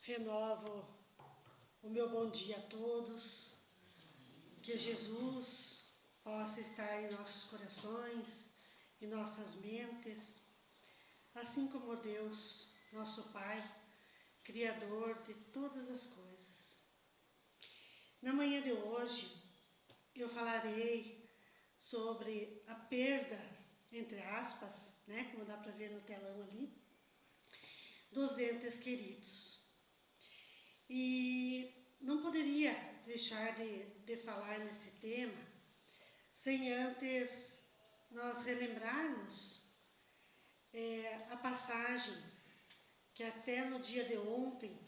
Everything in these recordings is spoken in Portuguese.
Renovo o meu bom dia a todos, que Jesus possa estar em nossos corações, em nossas mentes, assim como Deus, nosso Pai, Criador de todas as coisas. Na manhã de hoje, eu falarei sobre a perda, entre aspas, como dá para ver no telão ali, dos entes queridos. E não poderia deixar de falar nesse tema sem antes nós relembrarmos a passagem que até no dia de ontem,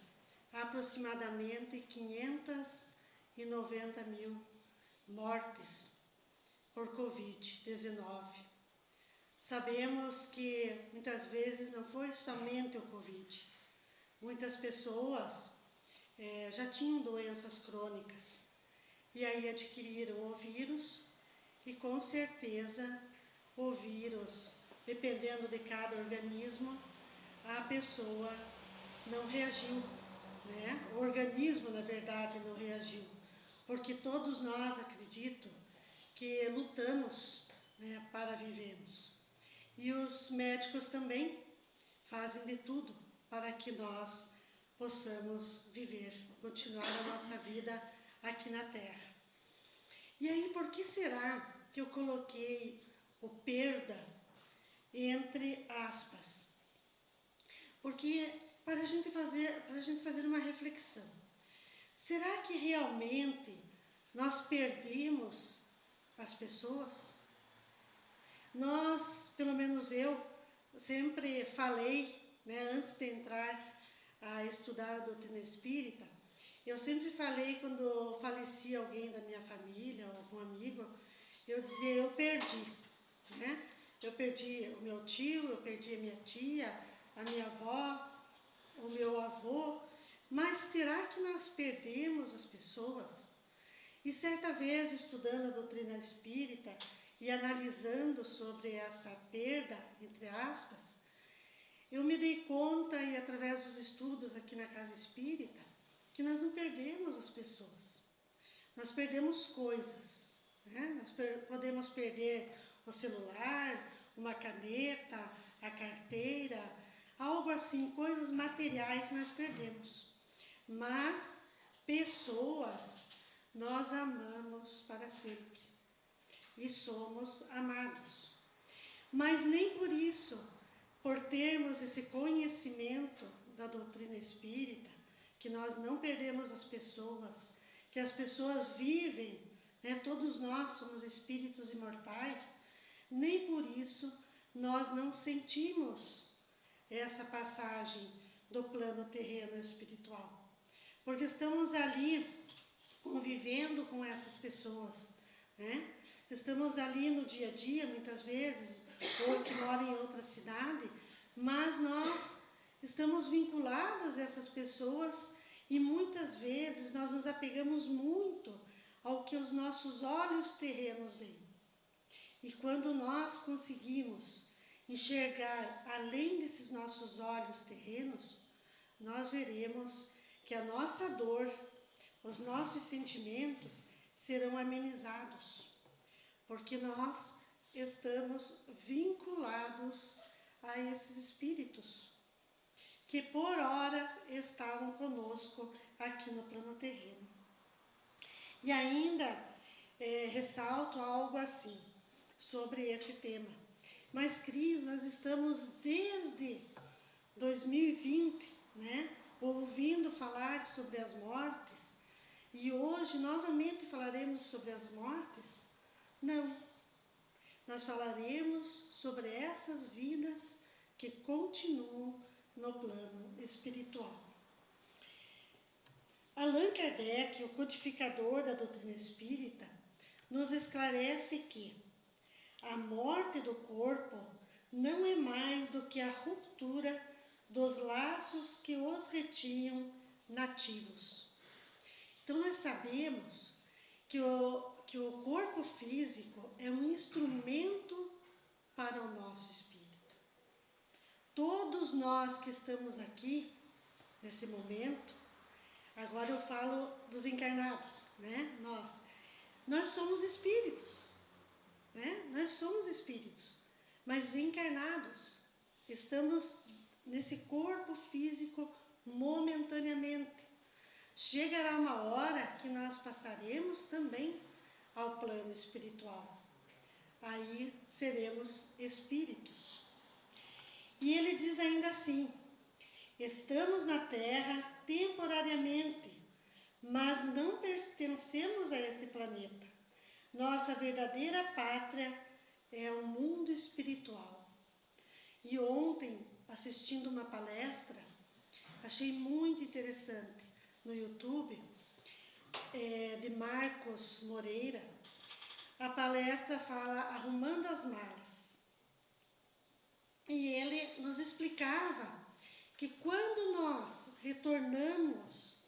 aproximadamente 590 mil mortes por Covid-19. Sabemos que muitas vezes não foi somente o Covid. Muitas pessoas já tinham doenças crônicas e aí adquiriram o vírus e com certeza o vírus, dependendo de cada organismo, a pessoa não reagiu, O organismo, na verdade, não reagiu, porque todos nós, acredito, que lutamos, para vivermos. E os médicos também fazem de tudo para que nós possamos viver, continuar a nossa vida aqui na Terra. E aí, por que será que eu coloquei o perda entre aspas? Porque para a gente fazer uma reflexão. Será que realmente nós perdemos as pessoas? Nós, pelo menos eu, sempre falei, antes de entrar a estudar a doutrina espírita, eu sempre falei quando falecia alguém da minha família, ou algum amigo, eu dizia, eu perdi, Eu perdi o meu tio, eu perdi a minha tia, a minha avó, o meu avô, mas será que nós perdemos as pessoas? E certa vez, estudando a doutrina espírita e analisando sobre essa perda, entre aspas, eu me dei conta, e através dos estudos aqui na Casa Espírita, que nós não perdemos as pessoas. Nós perdemos coisas, Nós podemos perder o celular, uma caneta, a carteira, algo assim, coisas materiais nós perdemos. Mas pessoas nós amamos para sempre e somos amados. Mas nem por isso, por termos esse conhecimento da doutrina espírita, que nós não perdemos as pessoas, que as pessoas vivem, todos nós somos espíritos imortais, nem por isso nós não sentimos essa passagem do plano terreno espiritual. Porque estamos ali convivendo com essas pessoas, Estamos ali no dia a dia, muitas vezes, ou que moram em outra cidade, mas nós estamos vinculadas a essas pessoas e muitas vezes nós nos apegamos muito ao que os nossos olhos terrenos veem. E quando nós conseguimos enxergar além desses nossos olhos terrenos, nós veremos que a nossa dor, os nossos sentimentos serão amenizados, porque nós estamos vinculados a esses espíritos que por hora estavam conosco aqui no plano terreno. E ainda ressalto algo assim sobre esse tema. Mas Cris, nós estamos desde 2020, ouvindo falar sobre as mortes, e hoje novamente falaremos sobre as mortes? Não. Nós falaremos sobre essas vidas que continuam no plano espiritual. Allan Kardec, o codificador da doutrina espírita, nos esclarece que a morte do corpo não é mais do que a ruptura dos laços que os retinham nativos. Então nós sabemos que o corpo físico é um instrumento para o nosso espírito. Todos nós que estamos aqui nesse momento. Agora eu falo dos encarnados, né? Nós somos espíritos, né? Nós somos espíritos, mas encarnados. Estamos nesse corpo físico momentaneamente. Chegará uma hora que nós passaremos também ao plano espiritual. Aí seremos espíritos. E ele diz ainda assim: estamos na Terra temporariamente, mas não pertencemos a este planeta. Nossa verdadeira pátria é o mundo espiritual. E ontem, assistindo uma palestra, achei muito interessante no YouTube, de Marcos Moreira. A palestra fala Arrumando as Malas. E ele nos explicava que quando nós retornamos,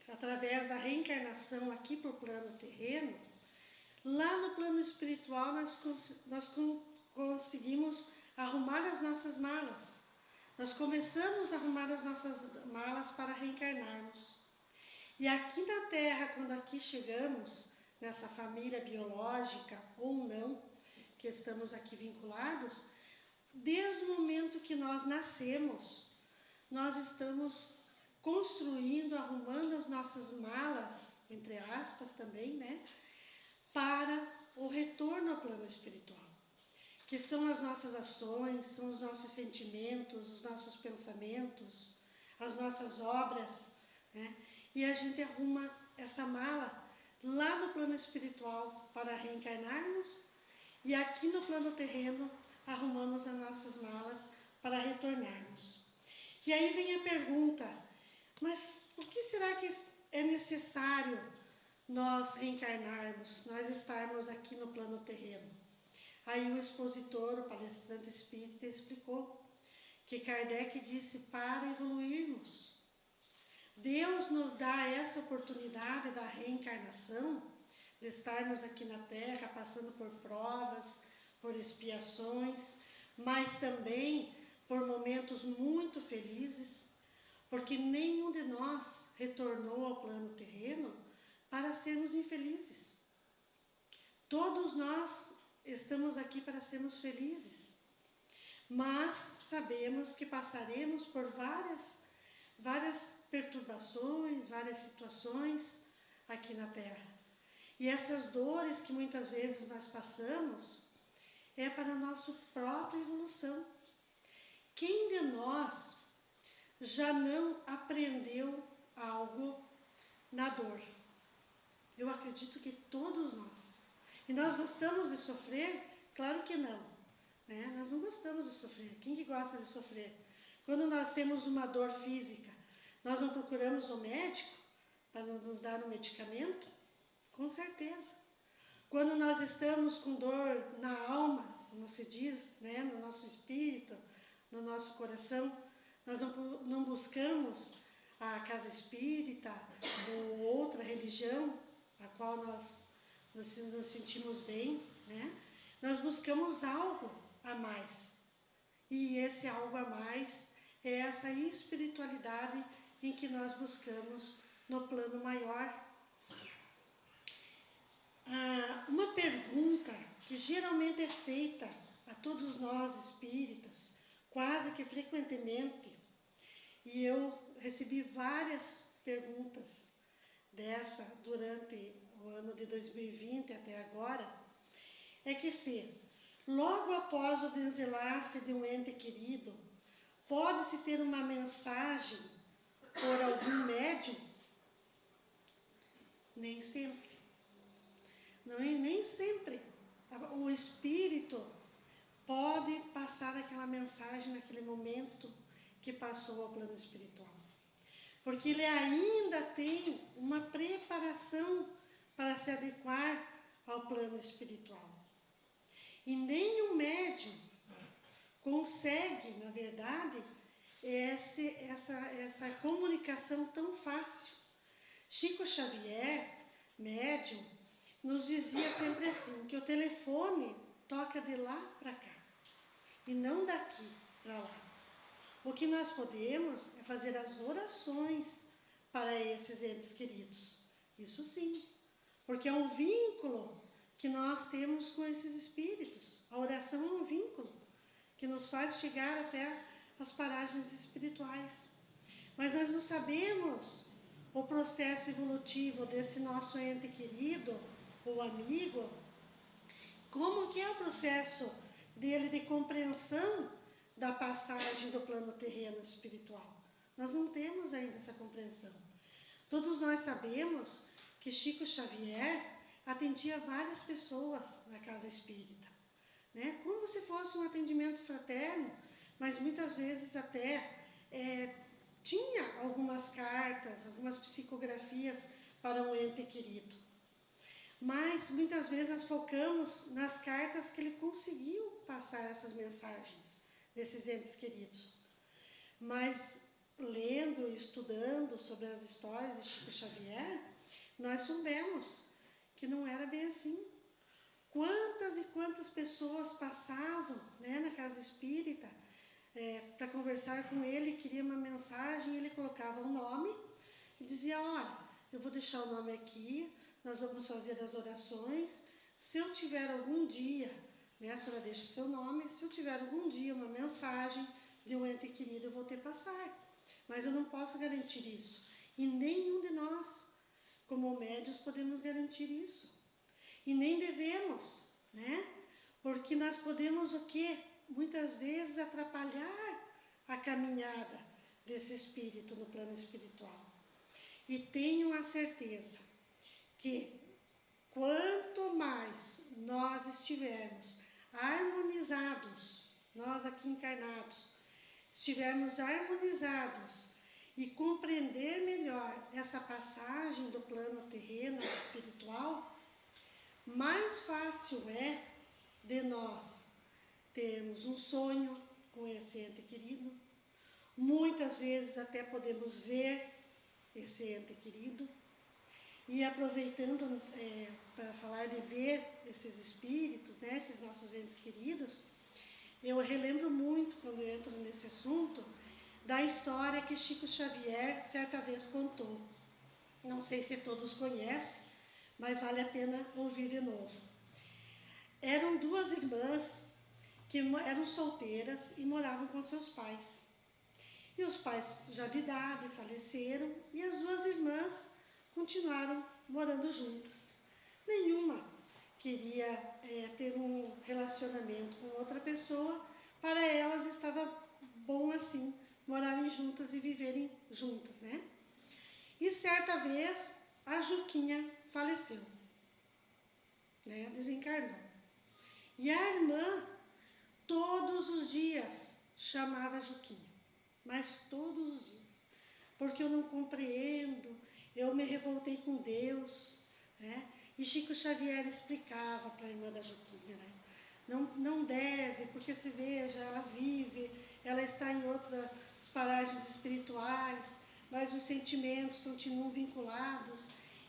através da reencarnação aqui para o plano terreno, lá no plano espiritual nós conseguimos arrumar as nossas malas. Nós começamos a arrumar as nossas malas para reencarnarmos. E aqui na Terra, quando aqui chegamos, nessa família biológica ou não, que estamos aqui vinculados, desde o momento que nós nascemos, nós estamos construindo, arrumando as nossas malas, entre aspas também, né, para o retorno ao plano espiritual, que são as nossas ações, são os nossos sentimentos, os nossos pensamentos, as nossas obras, né, e a gente arruma essa mala lá no plano espiritual para reencarnarmos, e aqui no plano terreno arrumamos as nossas malas para retornarmos. E aí vem a pergunta: mas por que será que é necessário nós reencarnarmos, nós estarmos aqui no plano terreno? Aí o expositor, o palestrante espírita, explicou que Kardec disse para evoluirmos. Deus nos dá essa oportunidade da reencarnação, de estarmos aqui na Terra, passando por provas, por expiações, mas também por momentos muito felizes, porque nenhum de nós retornou ao plano terreno para sermos infelizes. Todos nós estamos aqui para sermos felizes, mas sabemos que passaremos por várias perturbações, várias situações aqui na Terra. E essas dores que muitas vezes nós passamos é para a nossa própria evolução. Quem de nós já não aprendeu algo na dor? Eu acredito que todos nós. E nós gostamos de sofrer? Claro que não, né? Nós não gostamos de sofrer. Quem que gosta de sofrer? Quando nós temos uma dor física, nós não procuramos o médico para nos dar um medicamento? Com certeza. Quando nós estamos com dor na alma, como se diz, né, no nosso espírito, no nosso coração, nós não buscamos a casa espírita ou outra religião a qual nós nos sentimos bem, né? Nós buscamos algo a mais. E esse algo a mais é essa espiritualidade em que nós buscamos no plano maior. Uma pergunta que geralmente é feita a todos nós espíritas, quase que frequentemente, e eu recebi várias perguntas dessa durante o ano de 2020 até agora, é que se logo após o desenlace de um ente querido, pode-se ter uma mensagem por algum médium? Nem sempre. Nem sempre o espírito pode passar aquela mensagem naquele momento que passou ao plano espiritual. Porque ele ainda tem uma preparação para se adequar ao plano espiritual. E nenhum médium consegue, na verdade, essa comunicação tão fácil. Chico Xavier, médium, nos dizia sempre assim, que o telefone toca de lá para cá, e não daqui para lá. O que nós podemos é fazer as orações para esses entes queridos. Isso sim, porque é um vínculo que nós temos com esses espíritos. A oração é um vínculo que nos faz chegar até as paragens espirituais. Mas nós não sabemos o processo evolutivo desse nosso ente querido ou amigo, como que é o processo dele de compreensão da passagem do plano terreno espiritual. Nós não temos ainda essa compreensão. Todos nós sabemos que Chico Xavier atendia várias pessoas na casa espírita, né? Como se fosse um atendimento fraterno, mas muitas vezes até tinha algumas cartas, algumas psicografias para um ente querido. Mas muitas vezes nós focamos nas cartas que ele conseguiu passar essas mensagens desses entes queridos. Mas lendo e estudando sobre as histórias de Chico Xavier, nós soubemos que não era bem assim. Quantas e quantas pessoas passavam, né, na casa espírita para conversar com ele, queria uma mensagem, ele colocava um nome e dizia, olha, eu vou deixar o nome aqui, nós vamos fazer as orações, se eu tiver algum dia, né, a senhora deixa o seu nome, se eu tiver algum dia uma mensagem de um ente querido, eu vou te passar. Mas eu não posso garantir isso. E nenhum de nós, como médios, podemos garantir isso. E nem devemos, né? Porque nós podemos o quê? Muitas vezes atrapalhar a caminhada desse espírito no plano espiritual. E tenham a certeza que quanto mais nós estivermos harmonizados, nós aqui encarnados, estivermos harmonizados e compreender melhor essa passagem do plano terreno ao espiritual, mais fácil é de nós termos um sonho com esse ente querido. Muitas vezes até podemos ver esse ente querido. E aproveitando para falar de ver esses espíritos, né, esses nossos entes queridos, eu relembro muito, quando eu entro nesse assunto, da história que Chico Xavier certa vez contou. Não sei se todos conhecem, mas vale a pena ouvir de novo. Eram duas irmãs que eram solteiras e moravam com seus pais. E os pais, já de idade, faleceram e as duas irmãs continuaram morando juntas. Nenhuma queria ter um relacionamento com outra pessoa, para elas estava bom assim, morarem juntas e viverem juntas, né? E certa vez a Juquinha faleceu, né? Desencarnou. E a irmã, todos os dias, chamava a Juquinha, mas todos os dias, porque eu não compreendo, eu me revoltei com Deus, né? E Chico Xavier explicava para a irmã da Juquinha, né? Não deve, porque se veja, ela vive, ela está em outras paragens espirituais, mas os sentimentos continuam vinculados.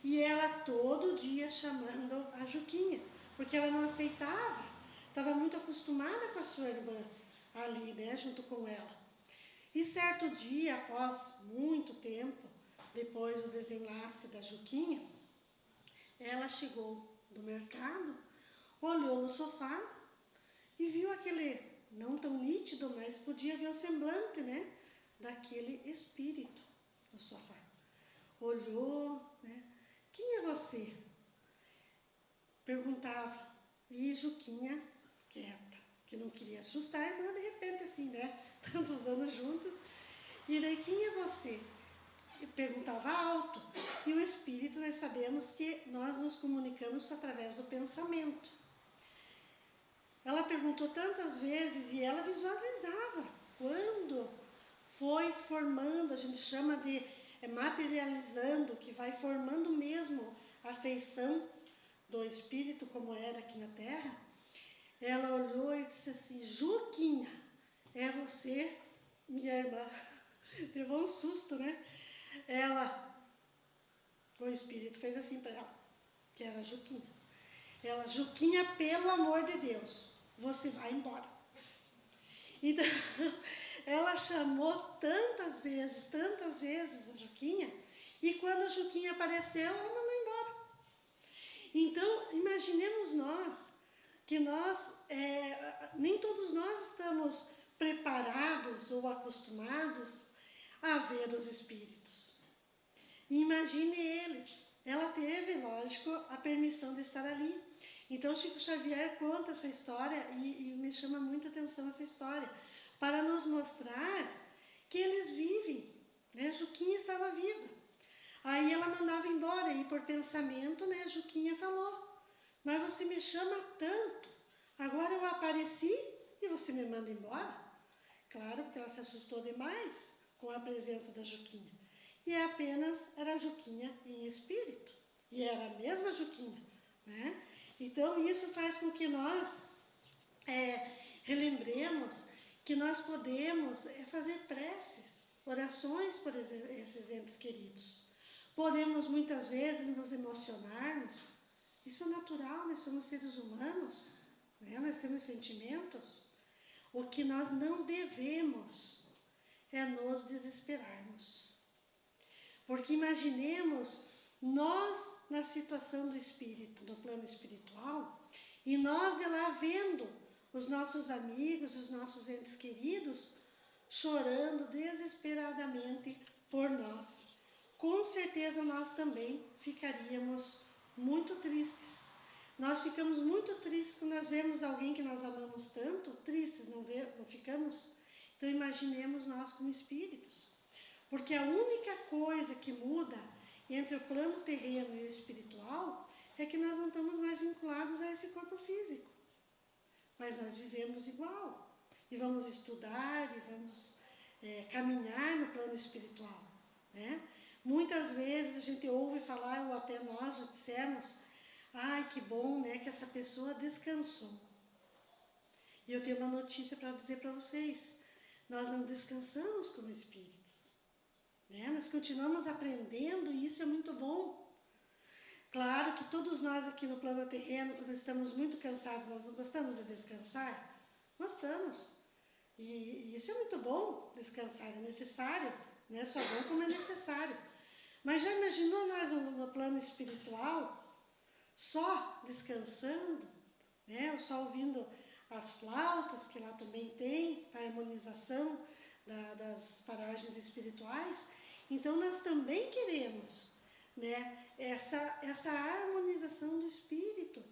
E ela todo dia chamando a Juquinha, porque ela não aceitava, estava muito acostumada com a sua irmã ali, né, junto com ela. E certo dia, após muito tempo, depois do desenlace da Juquinha, ela chegou do mercado, olhou no sofá e viu aquele, não tão nítido, mas podia ver o semblante, né, daquele espírito no sofá. Olhou, né, quem é você? Perguntava. E Juquinha, quieta, que não queria assustar a irmã, de repente assim, né, tantos anos juntos. E daí, quem é você? E perguntava alto. E o espírito, nós sabemos que nós nos comunicamos através do pensamento. Ela perguntou tantas vezes e ela visualizava. Quando foi formando, a gente chama de materializando, que vai formando mesmo a feição do espírito como era aqui na Terra, ela olhou e disse assim, Juquinha, é você, minha irmã? Levou um susto, né? O espírito fez assim para ela, que era a Juquinha. Ela, Juquinha, pelo amor de Deus, você vai embora. Então, ela chamou tantas vezes a Juquinha, e quando a Juquinha apareceu, ela mandou embora. Então, imaginemos nós, que nem todos nós estamos preparados ou acostumados a ver os espíritos. E imagine eles. Ela teve, lógico, a permissão de estar ali. Então, Chico Xavier conta essa história e me chama muita atenção essa história, para nos mostrar que eles vivem, né? Juquinha estava viva. Aí ela mandava embora e por pensamento, né, Juquinha falou, mas você me chama tanto, agora eu apareci e você me manda embora? Claro, porque ela se assustou demais com a presença da Juquinha. E apenas era a Juquinha em espírito, e era a mesma Juquinha, né? Então isso faz com que nós relembremos que nós podemos fazer preces, orações por esses entes queridos. Podemos muitas vezes nos emocionarmos, isso é natural, nós somos seres humanos, né? Nós temos sentimentos. O que nós não devemos é nos desesperarmos. Porque imaginemos nós na situação do espírito, do plano espiritual, e nós de lá vendo os nossos amigos, os nossos entes queridos, chorando desesperadamente por nós. Com certeza nós também ficaríamos muito tristes. Nós ficamos muito tristes quando nós vemos alguém que nós amamos tanto, tristes, não ficamos? Então imaginemos nós como espíritos. Porque a única coisa que muda entre o plano terreno e o espiritual é que nós não estamos mais vinculados a esse corpo físico. Mas nós vivemos igual. E vamos estudar, e vamos caminhar no plano espiritual, né? Muitas vezes a gente ouve falar, ou até nós já dissemos, ai, que bom, né, que essa pessoa descansou. E eu tenho uma notícia para dizer para vocês. Nós não descansamos como espíritos, né? Nós continuamos aprendendo e isso é muito bom. Claro que todos nós aqui no plano terreno, quando estamos muito cansados, nós não gostamos de descansar? Gostamos. E isso é muito bom, descansar, é necessário, não é só bom como é necessário. Mas já imaginou nós no plano espiritual, só descansando, né? Ou só ouvindo as flautas, que lá também tem, a harmonização das paragens espirituais? Então nós também queremos, né, essa harmonização do espírito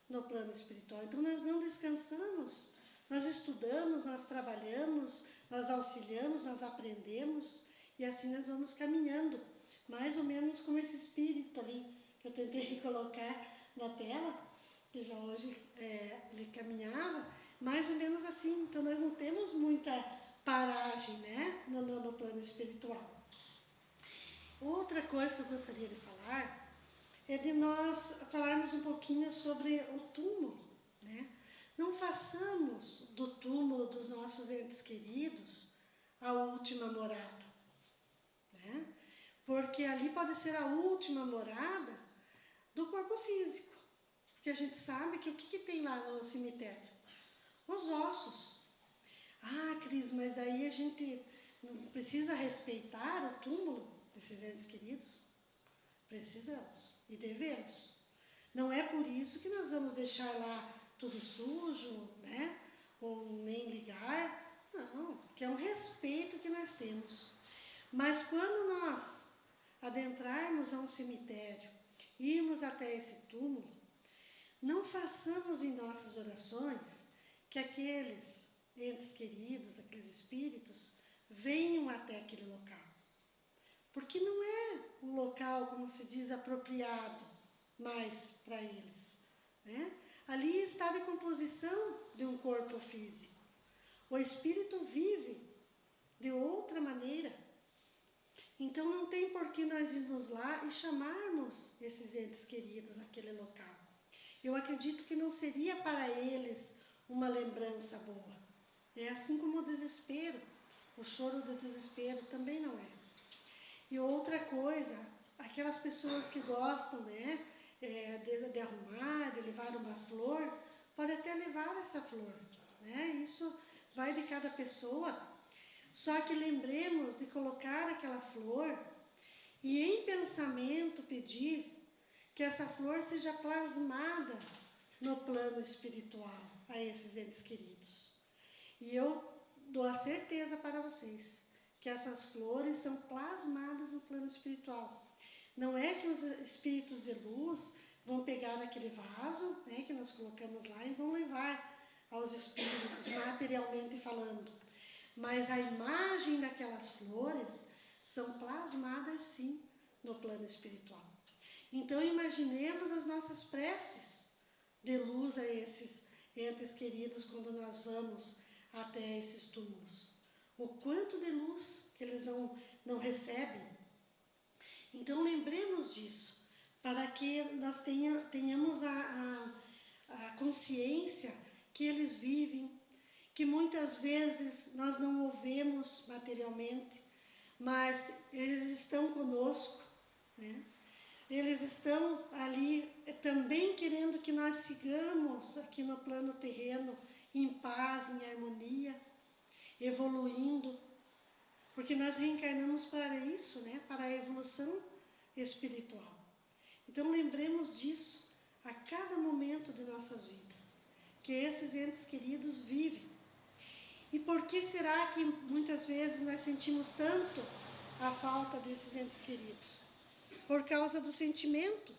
no plano espiritual. Então nós não descansamos, nós estudamos, nós trabalhamos, nós auxiliamos, nós aprendemos e assim nós vamos caminhando, mais ou menos como esse espírito ali que eu tentei colocar na tela, que já hoje ele caminhava, mais ou menos assim. Então nós não temos muita paragem, né, no plano espiritual. Outra coisa que eu gostaria de falar é de nós falarmos um pouquinho sobre o túmulo, né? Não façamos do túmulo dos nossos entes queridos a última morada, né? Porque ali pode ser a última morada do corpo físico. Porque a gente sabe que o que tem lá no cemitério? Os ossos. Ah, Cris, mas daí a gente não precisa respeitar o túmulo desses entes queridos? Precisamos e devemos. Não é por isso que nós vamos deixar lá tudo sujo, né? Ou nem ligar. Não, porque é um respeito que nós temos. Mas quando nós adentrarmos a um cemitério, irmos até esse túmulo, não façamos em nossas orações que aqueles entes queridos, aqueles espíritos, venham até aquele local. Porque não é um local, como se diz, apropriado mais para eles, né? Ali está a decomposição de um corpo físico. O espírito vive de outra maneira. Então não tem por que nós irmos lá e chamarmos esses entes queridos àquele local. Eu acredito que não seria para eles uma lembrança boa. É assim como o desespero, o choro do desespero também não é. E outra coisa, aquelas pessoas que gostam, né, de arrumar, de levar uma flor, pode até levar essa flor, né? Isso vai de cada pessoa. Só que lembremos de colocar aquela flor e em pensamento pedir que essa flor seja plasmada no plano espiritual a esses entes queridos. E eu dou a certeza para vocês que essas flores são plasmadas no plano espiritual. Não é que os espíritos de luz vão pegar naquele vaso, né, que nós colocamos lá e vão levar aos espíritos, materialmente falando. Mas a imagem daquelas flores são plasmadas sim no plano espiritual. Então imaginemos as nossas preces de luz a esses entes queridos quando nós vamos até esses túmulos. O quanto de luz que eles não recebem. Então lembremos disso, para que nós tenhamos a consciência que eles vivem, que muitas vezes nós não o vemos materialmente, mas eles estão conosco, né? Eles estão ali também querendo que nós sigamos aqui no plano terreno em paz, em harmonia, evoluindo, porque nós reencarnamos para isso, né? Para a evolução espiritual. Então lembremos disso a cada momento de nossas vidas, que esses entes queridos vivem. E por que será que muitas vezes nós sentimos tanto a falta desses entes queridos? Por causa do sentimento,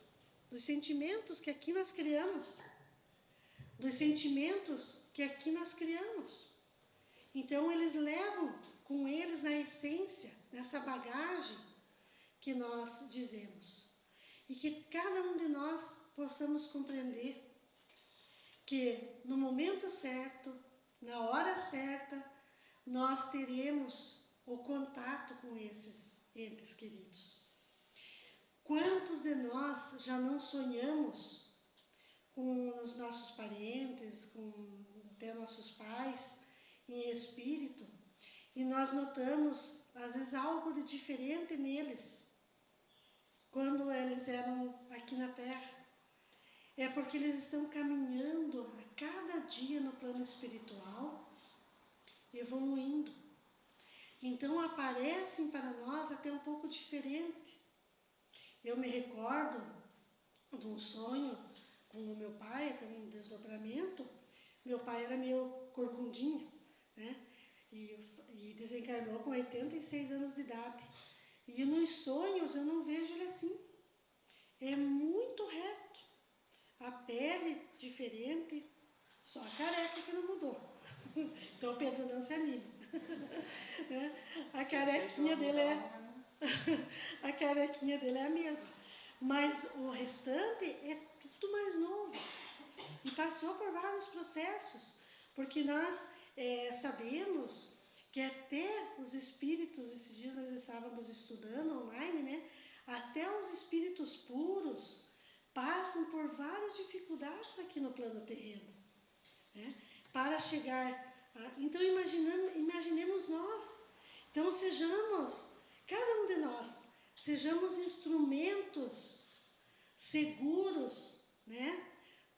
dos sentimentos que aqui nós criamos, dos sentimentos que aqui nós criamos. Então eles levam com eles na essência, nessa bagagem que nós dizemos. E que cada um de nós possamos compreender que no momento certo, na hora certa, nós teremos o contato com esses entes queridos. Quantos de nós já não sonhamos com os nossos parentes, com até nossos pais, em espírito, e nós notamos, às vezes, algo de diferente neles, quando eles eram aqui na Terra? É porque eles estão caminhando a cada dia no plano espiritual, evoluindo. Então aparecem para nós até um pouco diferente. Eu me recordo de um sonho com o meu pai, até um desdobramento. Meu pai era meio corcundinho, né? E desencarnou com 86 anos de idade. E nos sonhos eu não vejo ele assim. É muito reto. A pele diferente, só a careca que não mudou. Então Pedro não se anime. A carequinha dele a carequinha dele é a mesma. Mas o restante é tudo mais novo. E passou por vários processos. Porque nós sabemos que até os espíritos, esses dias nós estávamos estudando online, né? Até os espíritos puros passam por várias dificuldades aqui no plano terreno, né? Para chegar então imaginemos nós. Então sejamos, cada um de nós, sejamos instrumentos seguros, né?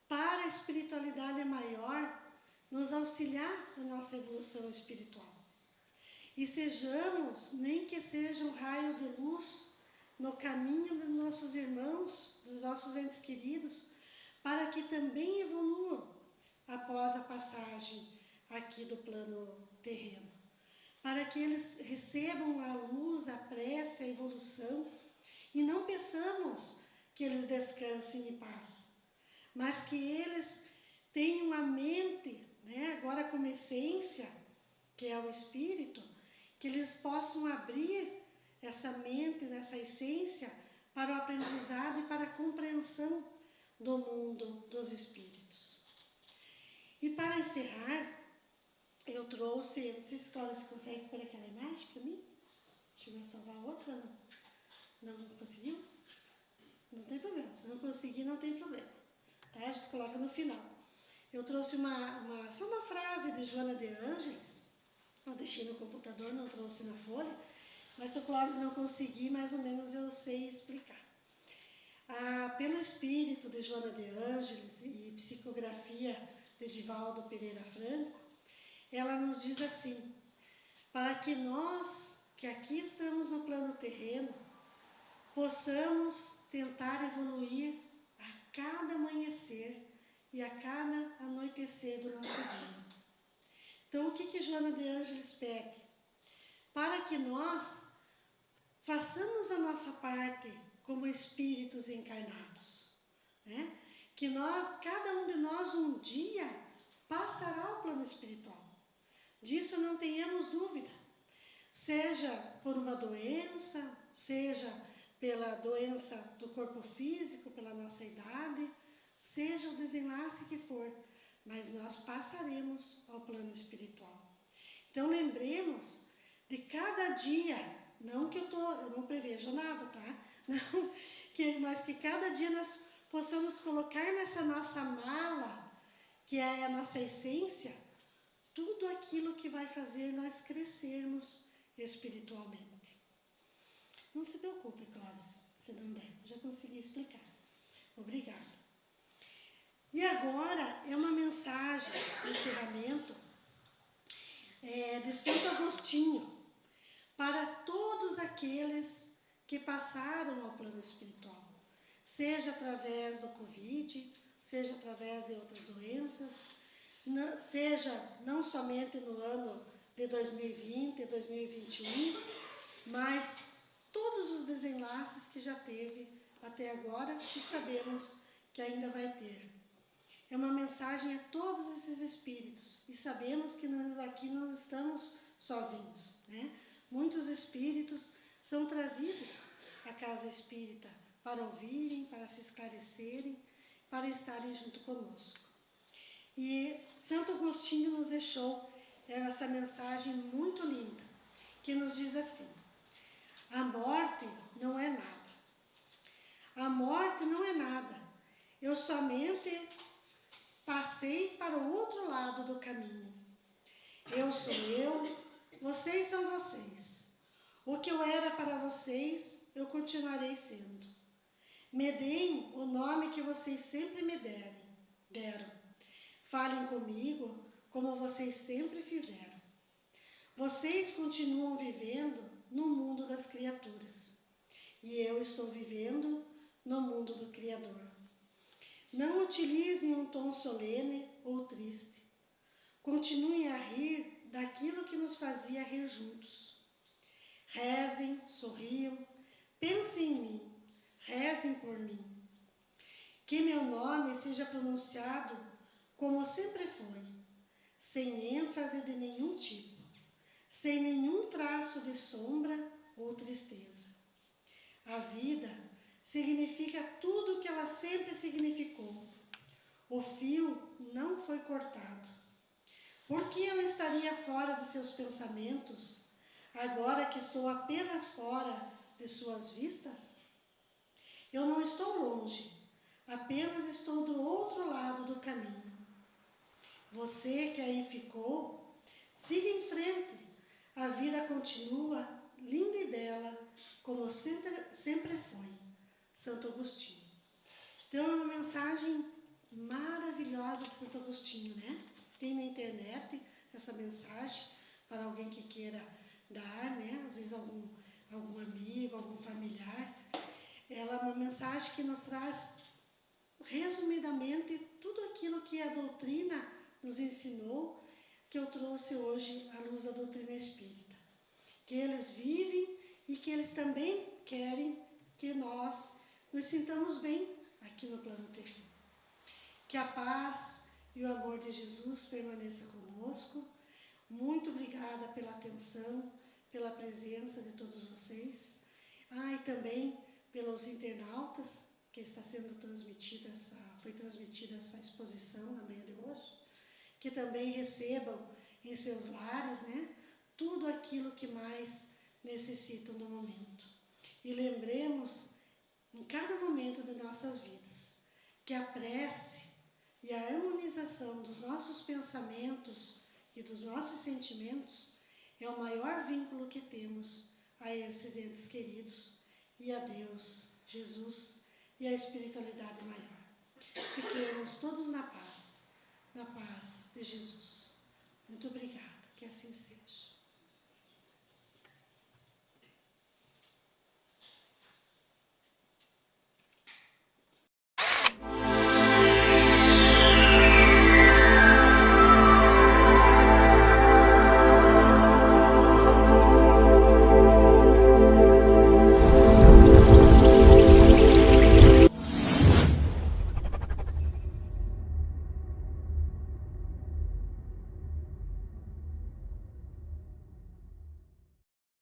Para a espiritualidade maior nos auxiliar na nossa evolução espiritual. E sejamos, nem que seja um raio de luz no caminho dos nossos irmãos, dos nossos entes queridos, para que também evoluam após a passagem aqui do plano terreno. Para que eles recebam a luz, a prece, a evolução, e não peçamos que eles descansem em paz, mas que eles tenham a mente, né, agora como essência, que é o espírito, que eles possam abrir essa mente, essa essência, para o aprendizado e para a compreensão do mundo dos espíritos. E para encerrar, eu trouxe, não sei se Cláudia consegue pôr aquela imagem para mim? Deixa eu ver salvar outra, não conseguiu? Não tem problema, se não conseguir não tem problema, tá? A gente coloca no final. Eu trouxe só uma frase de Joana de Ângeles, eu deixei no computador, não trouxe na folha, mas se o Clóvis não conseguir, mais ou menos eu sei explicar. Pelo espírito de Joana de Ângeles e psicografia de Divaldo Pereira Franco, ela nos diz assim: para que nós, que aqui estamos no plano terreno, possamos tentar evoluir a cada amanhecer e a cada anoitecer do nosso dia. Então, o que Joana de Ângeles pede? Para que nós façamos a nossa parte como espíritos encarnados, né? Que cada um de nós um dia passará ao plano espiritual. Disso não tenhamos dúvida. Seja por uma doença, seja pela doença do corpo físico, pela nossa idade, seja o desenlace que for, mas nós passaremos ao plano espiritual. Então lembremos de cada dia, não que eu não prevejo nada, tá? Não, mas que cada dia nós possamos colocar nessa nossa mala, que é a nossa essência, tudo aquilo que vai fazer nós crescermos espiritualmente. Não se preocupe, Clóvis, se não der, já consegui explicar. Obrigada. E agora é uma mensagem de encerramento de Santo Agostinho para todos aqueles que passaram ao plano espiritual, seja através do Covid, seja através de outras doenças, seja não somente no ano de 2020 e 2021, mas todos os desenlaces que já teve até agora e sabemos que ainda vai ter. É uma mensagem a todos esses espíritos e sabemos que aqui nós estamos sozinhos, né? Muitos espíritos são trazidos à casa espírita para ouvirem, para se esclarecerem, para estarem junto conosco. E Santo Agostinho nos deixou essa mensagem muito linda, que nos diz assim: a morte não é nada. A morte não é nada. Eu somente passei para o outro lado do caminho. Eu sou eu, vocês são vocês. O que eu era para vocês, eu continuarei sendo. Me deem o nome que vocês sempre me deram. Falem comigo como vocês sempre fizeram. Vocês continuam vivendo no mundo das criaturas e eu estou vivendo no mundo do Criador. Não utilizem um tom solene ou triste. Continuem a rir daquilo que nos fazia rir juntos. Rezem, sorriam, pensem em mim, rezem por mim. Que meu nome seja pronunciado como sempre foi, sem ênfase de nenhum tipo, sem nenhum traço de sombra ou tristeza. A vida significa tudo o que ela sempre significou. O fio não foi cortado. Por que eu estaria fora de seus pensamentos, agora que estou apenas fora de suas vistas? Eu não estou longe, apenas estou do outro lado do caminho. Você que aí ficou, siga em frente. A vida continua linda e bela, como sempre foi. Santo Agostinho. Então é uma mensagem maravilhosa de Santo Agostinho, né? Tem na internet essa mensagem para alguém que queira dar, né? Às vezes algum amigo, algum familiar. Ela é uma mensagem que nos traz, resumidamente, tudo aquilo que a doutrina nos ensinou, que eu trouxe hoje à luz da doutrina espírita. Que eles vivem e que eles também querem que nós nos sintamos bem aqui no plano terreno. Que a paz e o amor de Jesus permaneça conosco. Muito obrigada pela atenção, pela presença de todos vocês. E também pelos internautas, que está sendo foi transmitida essa exposição na manhã de hoje. Que também recebam em seus lares, né, tudo aquilo que mais necessitam no momento. E lembremos, em cada momento de nossas vidas, que a prece e a harmonização dos nossos pensamentos e dos nossos sentimentos é o maior vínculo que temos a esses entes queridos e a Deus, Jesus e a espiritualidade maior. Fiquemos todos na paz de Jesus. Muito obrigada, que assim seja.